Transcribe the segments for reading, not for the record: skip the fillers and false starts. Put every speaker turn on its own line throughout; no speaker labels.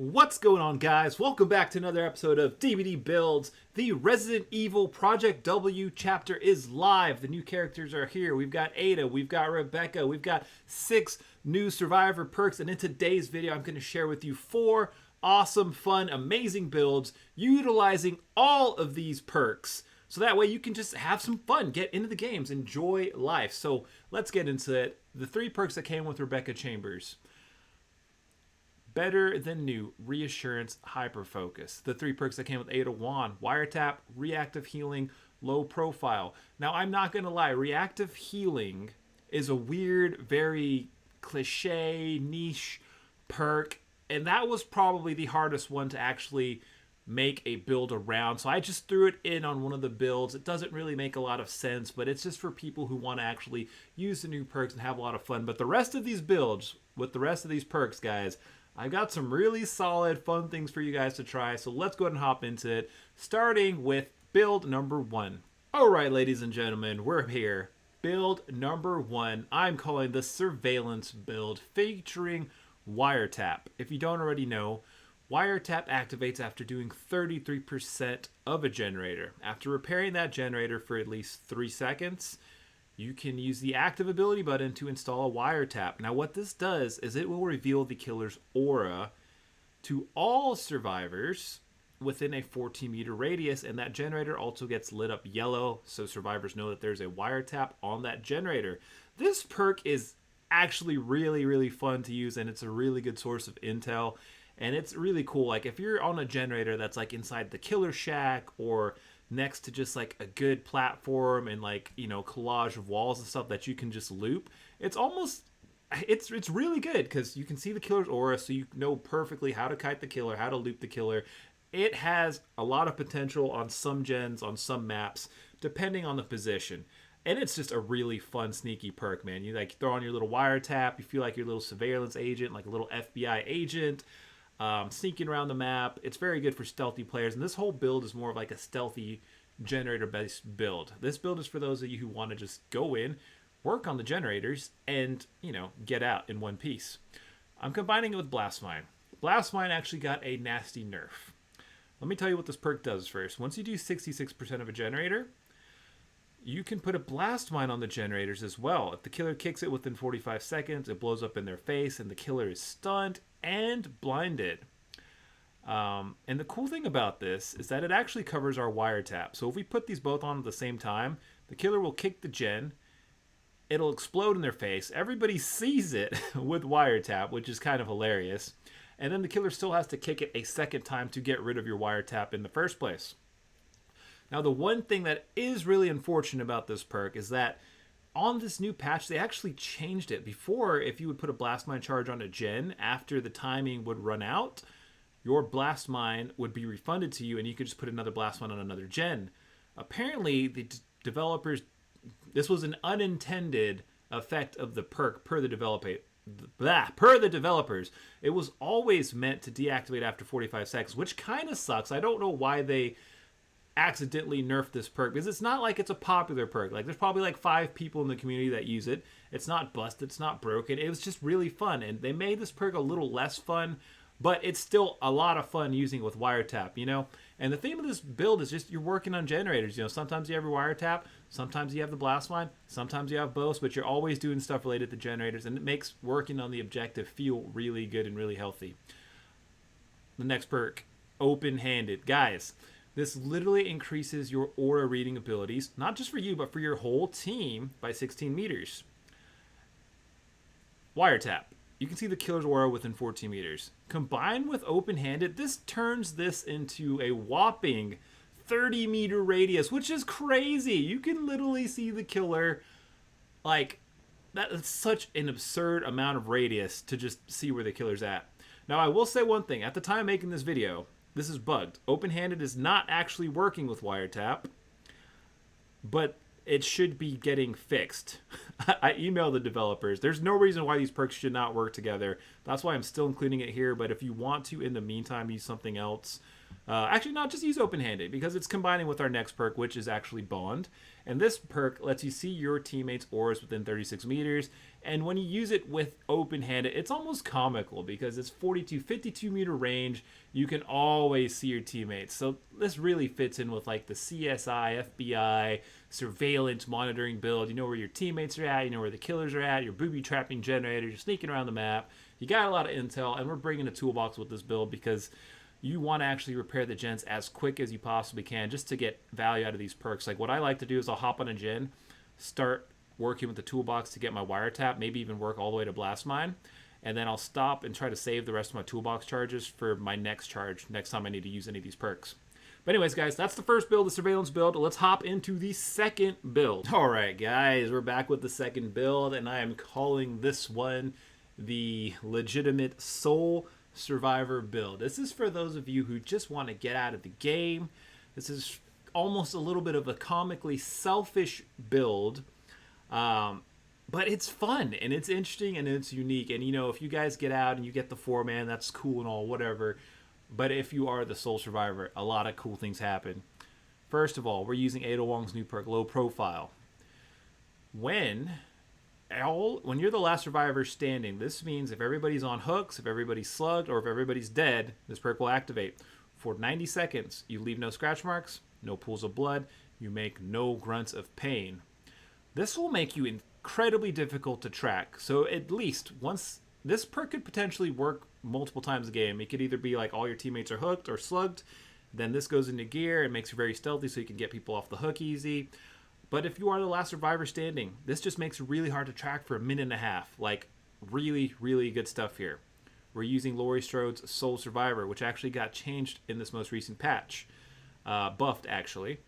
What's going on, guys? Welcome back to another episode of DVD Builds. The Resident Evil Project W chapter is live. The new characters are here. We've got Ada, we've got Rebecca, we've got 6 new survivor perks, and in today's video I'm going to share with you 4 awesome, fun, amazing builds utilizing all of these perks. So that way you can just have some fun, get into the games, enjoy life. So let's get into it. The 3 perks that came with Rebecca Chambers. Better Than New, Reassurance, Hyperfocus. The 3 perks that came with Ada Wand, Wiretap, Reactive Healing, Low Profile. Now, I'm not going to lie, Reactive Healing is a weird, very cliche, niche perk, and that was probably the hardest one to actually make a build around. So I just threw it in on one of the builds. It doesn't really make a lot of sense, but it's just for people who want to actually use the new perks and have a lot of fun. But the rest of these builds, with the rest of these perks, guys, I've got some really solid, fun things for you guys to try, so let's go ahead and hop into it, starting with build number 1. Alright, ladies and gentlemen, we're here. Build number 1, I'm calling the Surveillance build, featuring Wiretap. If you don't already know, Wiretap activates after doing 33% of a generator. After repairing that generator for at least 3 seconds, you can use the active ability button to install a wiretap. Now what this does is it will reveal the killer's aura to all survivors within a 14-meter radius, and that generator also gets lit up yellow so survivors know that there's a wiretap on that generator. This perk is actually really fun to use, and it's a really good source of intel, and it's really cool. Like if you're on a generator that's like inside the killer shack or next to just like a good platform and like, you know, collage of walls and stuff that you can just loop, it's really good because you can see the killer's aura, so you know perfectly how to kite the killer, how to loop the killer. It has a lot of potential on some gens, on some maps, depending on the position. And it's just a really fun, sneaky perk, man. You like throw on your little wiretap, you feel like your little surveillance agent, like a little FBI agent, sneaking around the map. It's very good for stealthy players, and this whole build is more of like a stealthy generator-based build. This build is for those of you who want to just go in, work on the generators, and, you know, get out in one piece. I'm combining it with Blast Mine. Blast Mine actually got a nasty nerf. Let me tell you what this perk does first. Once you do 66% of a generator, you can put a Blast Mine on the generators as well. If the killer kicks it within 45 seconds, it blows up in their face, and the killer is stunned and blinded. And the cool thing about this is that it actually covers our wiretap. So if we put these both on at the same time, the killer will kick the gen, it'll explode in their face, everybody sees it with wiretap, which is kind of hilarious, and then the killer still has to kick it a second time to get rid of your wiretap in the first place. Now the one thing that is really unfortunate about this perk is that on this new patch, they actually changed it. Before, if you would put a Blast Mine charge on a gen, after the timing would run out, your Blast Mine would be refunded to you, and you could just put another Blast Mine on another gen. Apparently, the developers, this was an unintended effect of the perk per the developers. It was always meant to deactivate after 45 seconds, which kind of sucks. I don't know why they accidentally nerfed this perk, because it's not like it's a popular perk. Like there's probably like 5 people in the community that use it. It's not busted, it's not broken. It was just really fun, and they made this perk a little less fun, but it's still a lot of fun using it with wiretap, you know. And the theme of this build is just you're working on generators. You know, sometimes you have your wiretap, sometimes you have the Blast Mine, sometimes you have both, but you're always doing stuff related to generators, and it makes working on the objective feel really good and really healthy. The next perk, Open-Handed. Guys, this literally increases your aura reading abilities, not just for you, but for your whole team by 16 meters. Wiretap. You can see the killer's aura within 14 meters. Combined with Open-Handed, this turns this into a whopping 30-meter radius, which is crazy. You can literally see the killer. Like, that's such an absurd amount of radius to just see where the killer's at. Now, I will say one thing. At the time of making this video, this is bugged. Open-Handed is not actually working with wiretap, but it should be getting fixed. I emailed the developers. There's no reason why these perks should not work together. That's why I'm still including it here, but if you want to, in the meantime, use something else, Actually, no, just use open-handed because it's combining with our next perk, which is actually Bond. And this perk lets you see your teammates' auras within 36 meters. And when you use it with open-handed, it's almost comical because it's 52 meter range. You can always see your teammates. So this really fits in with like the CSI, FBI, surveillance monitoring build. You know where your teammates are at. You know where the killers are at. You're booby-trapping generators. You're sneaking around the map. You got a lot of intel. And we're bringing a toolbox with this build because you want to actually repair the gens as quick as you possibly can just to get value out of these perks. Like what I like to do is I'll hop on a gen, start working with the toolbox to get my wiretap, maybe even work all the way to blast mine, and then I'll stop and try to save the rest of my toolbox charges for my next charge, next time I need to use any of these perks. But anyways, guys, that's the first build, the surveillance build. Let's hop into the second build. All right, guys, we're back with the second build, and I am calling this one the legitimate soul survivor build. This is for those of you who just want to get out of the game. This is almost a little bit of a comically selfish build, but it's fun and it's interesting and it's unique. And you know, if you guys get out and you get the 4-man, that's cool and all, whatever. But if you are the soul survivor, a lot of cool things happen. First of all, we're using Ada Wong's new perk, Low Profile. When you're the last survivor standing, this means if everybody's on hooks, if everybody's slugged, or if everybody's dead, this perk will activate. For 90 seconds, you leave no scratch marks, no pools of blood, you make no grunts of pain. This will make you incredibly difficult to track. So at least once, this perk could potentially work multiple times a game. It could either be like all your teammates are hooked or slugged, then this goes into gear and makes you very stealthy so you can get people off the hook easy. But if you are the last survivor standing, this just makes it really hard to track for a minute and a half. Like, really, really good stuff here. We're using Laurie Strode's Soul Survivor, which actually got changed in this most recent patch. Buffed, actually.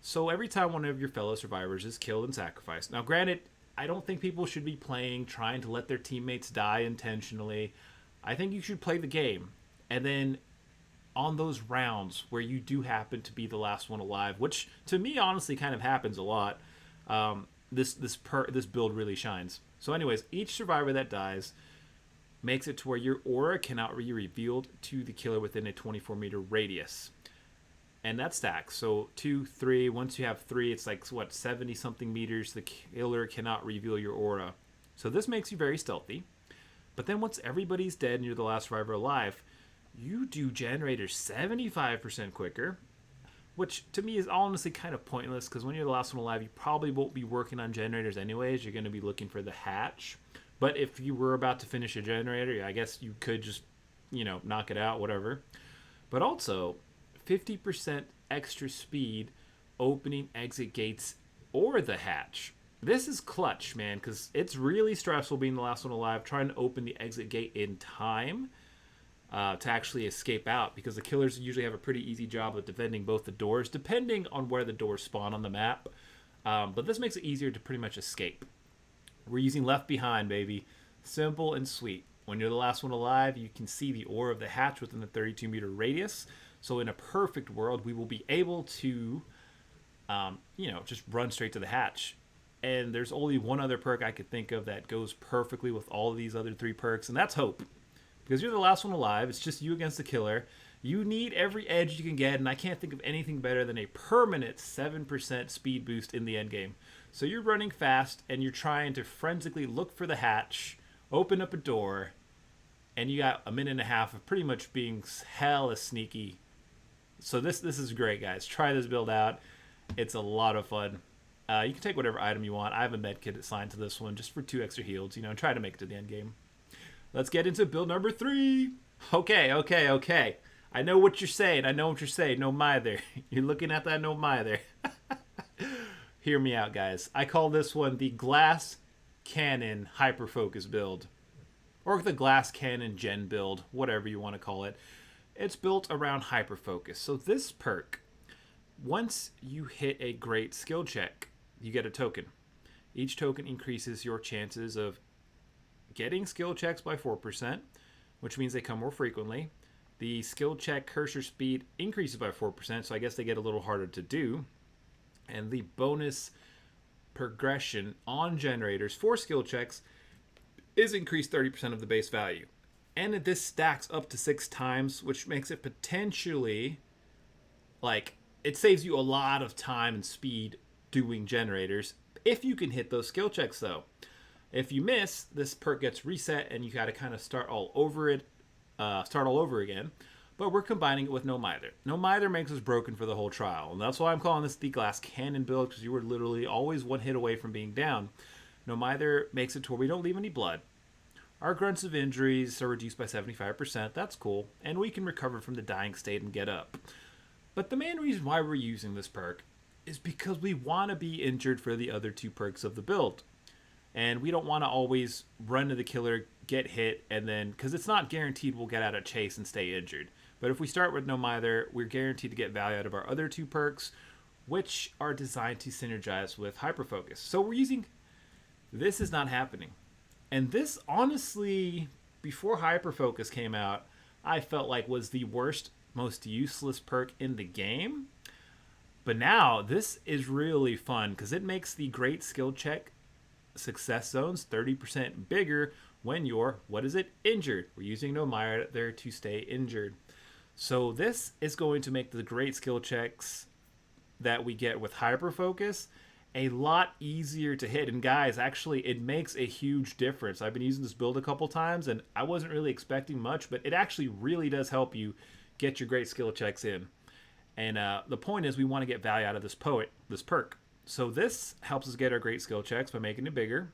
So every time one of your fellow survivors is killed and sacrificed. Now, granted, I don't think people should be playing trying to let their teammates die intentionally. I think you should play the game. And then on those rounds where you do happen to be the last one alive, which to me honestly kind of happens a lot, this build really shines. So anyways, each survivor that dies makes it to where your aura cannot be revealed to the killer within a 24-meter radius. And that stacks. So 2, 3, once you have 3, it's like, what, 70-something meters, the killer cannot reveal your aura. So this makes you very stealthy. But then once everybody's dead and you're the last survivor alive, you do generators 75% quicker, which to me is honestly kind of pointless because when you're the last one alive, you probably won't be working on generators anyways. You're going to be looking for the hatch. But if you were about to finish a generator, I guess you could just, knock it out, whatever. But also, 50% extra speed opening exit gates or the hatch. This is clutch, man, because it's really stressful being the last one alive, trying to open the exit gate in time to actually escape out, because the killers usually have a pretty easy job of defending both the doors, depending on where the doors spawn on the map. But this makes it easier to pretty much escape. We're using Left Behind, baby. Simple and sweet. When you're the last one alive, you can see the aura of the hatch within the 32-meter radius. So in a perfect world, we will be able to, just run straight to the hatch. And there's only one other perk I could think of that goes perfectly with all of these other 3 perks, and that's Hope. Because you're the last one alive, it's just you against the killer. You need every edge you can get, and I can't think of anything better than a permanent 7% speed boost in the endgame. So you're running fast, and you're trying to forensically look for the hatch, open up a door, and you got a minute and a half of pretty much being hella sneaky. So this is great, guys. Try this build out. It's a lot of fun. You can take whatever item you want. I have a med kit assigned to this one just for 2 extra heals, and try to make it to the end game. Let's get into build number 3. Okay. I know what you're saying. No my there. You're looking at that no my there. Hear me out, guys. I call this one the Glass Cannon Hyperfocus build. Or the Glass Cannon Gen build, whatever you want to call it. It's built around Hyperfocus. So this perk, once you hit a great skill check, you get a token. Each token increases your chances of getting skill checks by 4%, which means they come more frequently. The skill check cursor speed increases by 4%, so I guess they get a little harder to do. And the bonus progression on generators for skill checks is increased 30% of the base value. And this stacks up to 6 times, which makes it potentially like it saves you a lot of time and speed doing generators if you can hit those skill checks though. If you miss, this perk gets reset and you got to kind of start all over again. But we're combining it with No Mither. No Mither makes us broken for the whole trial, and that's why I'm calling this the glass cannon build, because you were literally always one hit away from being down. No Mither makes it to where we don't leave any blood. Our grunts of injuries are reduced by 75%. That's cool, and we can recover from the dying state and get up. But the main reason why we're using this perk is because we want to be injured for the other two perks of the build. And we don't want to always run to the killer, get hit, and then, because it's not guaranteed we'll get out of chase and stay injured. But if we start with No Mither, we're guaranteed to get value out of our other two perks, which are designed to synergize with Hyperfocus. So we're using, this is not happening. And this, honestly, before Hyperfocus came out, I felt like was the worst, most useless perk in the game. But now, this is really fun, because it makes the great skill check success zones 30% bigger when you're, injured. We're using No Mither to stay injured. So this is going to make the great skill checks that we get with Hyperfocus a lot easier to hit. And guys, actually, it makes a huge difference. I've been using this build a couple times, and I wasn't really expecting much, but it actually really does help you get your great skill checks in. And the point is, we want to get value out of this perk. So this helps us get our great skill checks by making it bigger.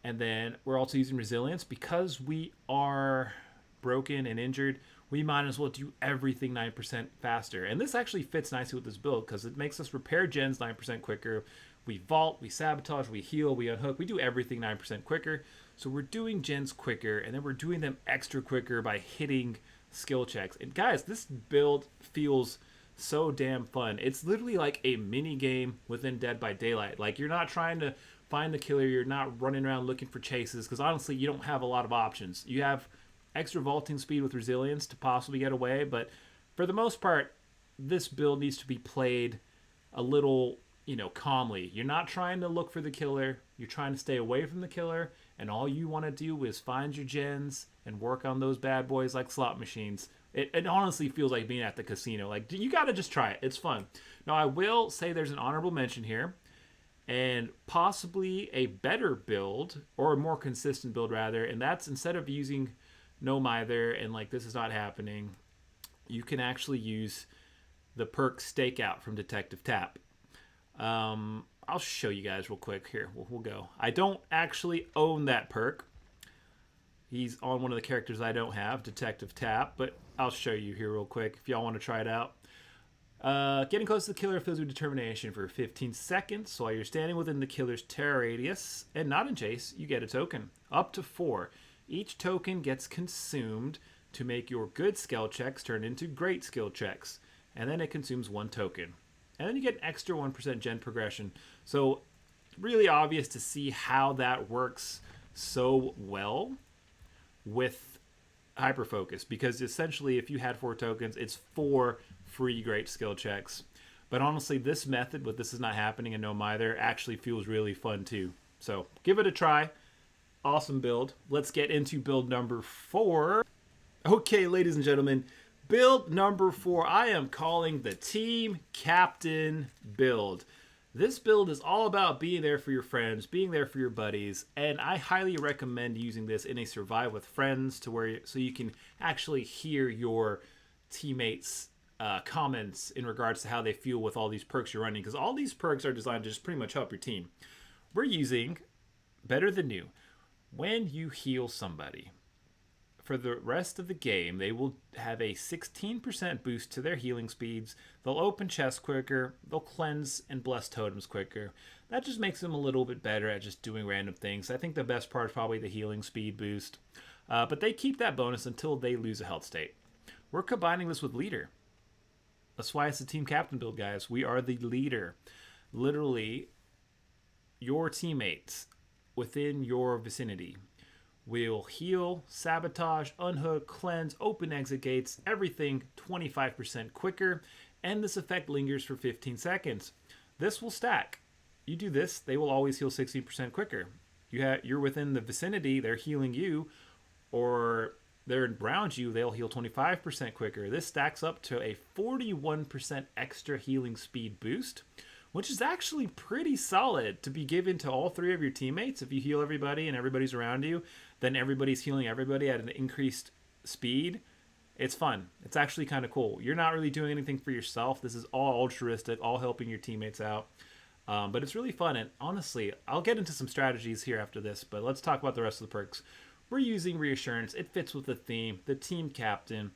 And then we're also using resilience. Because we are broken and injured, we might as well do everything 9% faster. And this actually fits nicely with this build, because it makes us repair gens 9% quicker. We vault, we sabotage, we heal, we unhook. We do everything 9% quicker. So we're doing gens quicker, and then we're doing them extra quicker by hitting skill checks. And guys, this build feels so damn fun. It's literally like a mini game within Dead by Daylight. Like, you're not trying to find the killer, you're not running around looking for chases, because honestly you don't have a lot of options. You have extra vaulting speed with resilience to possibly get away, but for the most part this build needs to be played a little, calmly. You're not trying to look for the killer, you're trying to stay away from the killer, and all you want to do is find your gens and work on those bad boys like slot machines. It honestly feels like being at the casino. Like, you got to just try it. It's fun. Now, I will say there's an honorable mention here, and possibly a better build, or a more consistent build, rather, and that's instead of using No Mither and, like, this is not happening, you can actually use the perk Stakeout from Detective Tap. I'll show you guys real quick. Here, we'll go. I don't actually own that perk. He's on one of the characters I don't have, Detective Tap, but I'll show you here real quick if y'all want to try it out. Getting close to the killer fills with determination for 15 seconds. So while you're standing within the killer's terror radius and not in chase, you get a token. Up to 4. Each token gets consumed to make your good skill checks turn into great skill checks. And then it consumes 1 token. And then you get an extra 1% gen progression. So really obvious to see how that works so well with Hyperfocus, because essentially if you had 4 tokens, it's 4 free great skill checks. But honestly, this method with This Is Not Happening and No Mither actually feels really fun too. So give it a try. Awesome build. Let's get into build number 4. Okay, ladies and gentlemen, build number 4 I am calling the Team Captain build. This build is all about being there for your friends, being there for your buddies, and I highly recommend using this in a survive with friends so you can actually hear your teammates' comments in regards to how they feel with all these perks you're running, because all these perks are designed to just pretty much help your team. We're using Better Than New. When you heal somebody, for the rest of the game, they will have a 16% boost to their healing speeds. They'll open chests quicker. They'll cleanse and bless totems quicker. That just makes them a little bit better at just doing random things. I think the best part is probably the healing speed boost. But they keep that bonus until they lose a health state. We're combining this with Leader. That's why it's the Team Captain build, guys. We are the leader. Literally, your teammates within your vicinity will heal, sabotage, unhook, cleanse, open exit gates, everything 25% quicker, and this effect lingers for 15 seconds. This will stack. You do this, they will always heal 16% quicker. You're within the vicinity, they're healing you, or they're around you, they'll heal 25% quicker. This stacks up to a 41% extra healing speed boost, which is actually pretty solid to be given to all three of your teammates. If you heal everybody and everybody's around you, then everybody's healing everybody at an increased speed. It's fun. It's actually kind of cool. You're not really doing anything for yourself. This is all altruistic, all helping your teammates out. But it's really fun. And honestly, I'll get into some strategies here after this, but let's talk about the rest of the perks. We're using Reassurance. It fits with the theme. The team captain.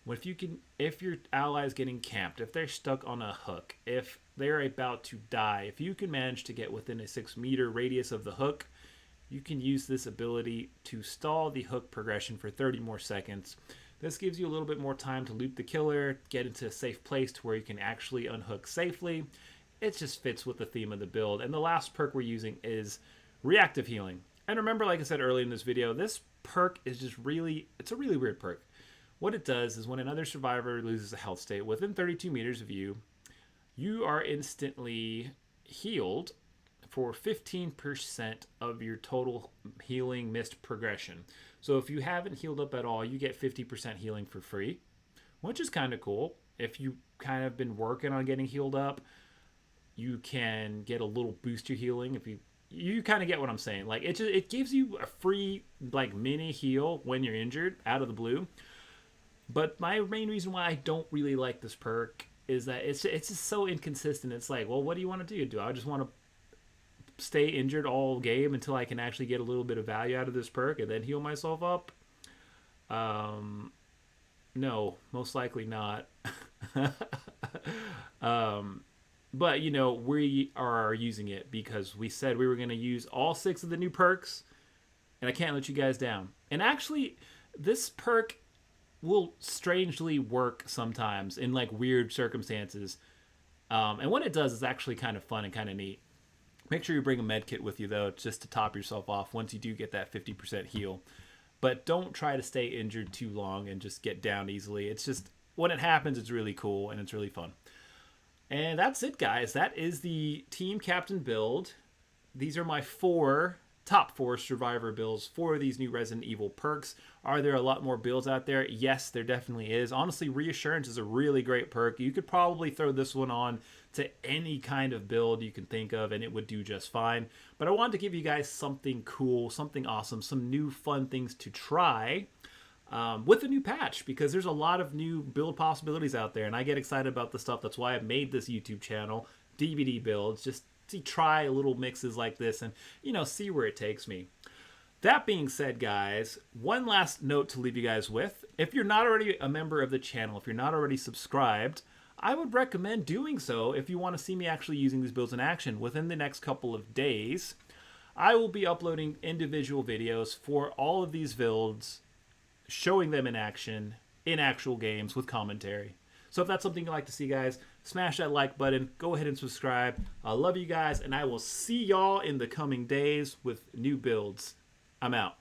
If your ally is getting camped, if they're stuck on a hook, if they're about to die, if you can manage to get within a 6-meter radius of the hook, you can use this ability to stall the hook progression for 30 more seconds. This gives you a little bit more time to loot the killer, get into a safe place to where you can actually unhook safely. It just fits with the theme of the build. And the last perk we're using is Reactive Healing. And remember, like I said earlier in this video, this perk is just it's a really weird perk. What it does is when another survivor loses a health state within 32 meters of you, you are instantly healed for 15% of your total healing missed progression. So if you haven't healed up at all, you get 50% healing for free, which is kind of cool. If you kind of been working on getting healed up, you can get a little boost to healing. If you kind of get what I'm saying. Like it gives you a free like mini heal when you're injured out of the blue. But my main reason why I don't really like this perk is that it's just so inconsistent. It's like, well, what do you want to do? Do I just want to stay injured all game until I can actually get a little bit of value out of this perk and then heal myself up? No, most likely not. But, you know, we are using it because we said we were going to use all 6 of the new perks, and I can't let you guys down. And actually, this perk will strangely work sometimes in, like, weird circumstances. And when it does, it's actually kind of fun and kind of neat. Make sure you bring a med kit with you, though, just to top yourself off once you do get that 50% heal. But don't try to stay injured too long and just get down easily. It's just, when it happens, it's really cool and it's really fun. And that's it, guys. That is the team captain build. These are my top 4 survivor builds for these new Resident Evil perks. Are there a lot more builds out there? Yes, there definitely is. Honestly, Reassurance is a really great perk. You could probably throw this one on to any kind of build you can think of, and it would do just fine. But I wanted to give you guys something cool, something awesome, some new fun things to try with the new patch, because there's a lot of new build possibilities out there, and I get excited about the stuff. That's why I made this YouTube channel, DVD builds, just to try little mixes like this and, you know, see where it takes me. That being said, guys, one last note to leave you guys with. If you're not already a member of the channel, if you're not already subscribed, I would recommend doing so if you want to see me actually using these builds in action. Within the next couple of days, I will be uploading individual videos for all of these builds, showing them in action, in actual games with commentary. So if that's something you'd like to see, guys, smash that like button. Go ahead and subscribe. I love you guys, and I will see y'all in the coming days with new builds. I'm out.